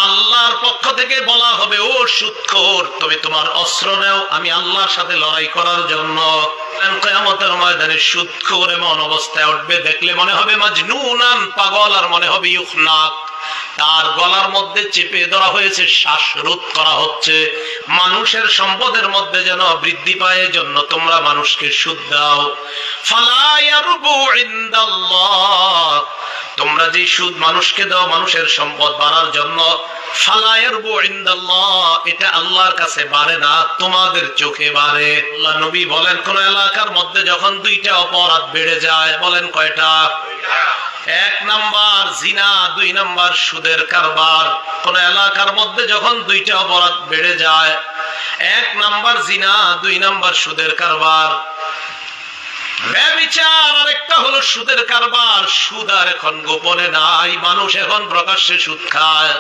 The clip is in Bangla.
আল্লাহর পক্ষ থেকে বলা হবে, ও সুদখোর, তুমি তোমার অস্ত্র নাও, আমি আল্লাহর সাথে লড়াই করার জন্য। কিয়ামতের ময়দানে সুদখোর এমন অবস্থায় উঠবে, দেখলে মনে হবে মাজনুনান, পাগল, আর মনে হবে ইউখনাক, তার গলার মধ্যে চেপে ধরা হয়েছে, শ্বাসরোধ করা হচ্ছে। মানুষের সম্পদের মধ্যে যেন বৃদ্ধি পায়, জন্য তোমরা মানুষকে সুদ দাও। ফালা ইয়ারবু ইনদাল্লাহ, তোমরা যে সুদ মানুষকে দাও মানুষের সম্পদ বাড়ার জন্য, ফালা ইয়ারবু ইনদাল্লাহ, এটা আল্লাহর কাছে বাড়ে না, তোমাদের চোখে বাড়ে। আল্লাহ নবী বলেন, কোন এলাকার মধ্যে যখন দুইটা অপরাধ বেড়ে যায়, বলেন কয়টা? এক নাম্বার জিনা, দুই নাম্বার সুদের কারবার। কোন এলাকার মধ্যে যখন দুইটা অপরাধ বেড়ে যায়, এক নাম্বার জিনা, দুই নাম্বার সুদের কারবার, ব্যভিচার, আর একটা হলো সুদের কারবার। সুদ আর এখন গোপনে নাই, মানুষ এখন প্রকাশ্যে সুদ খায়।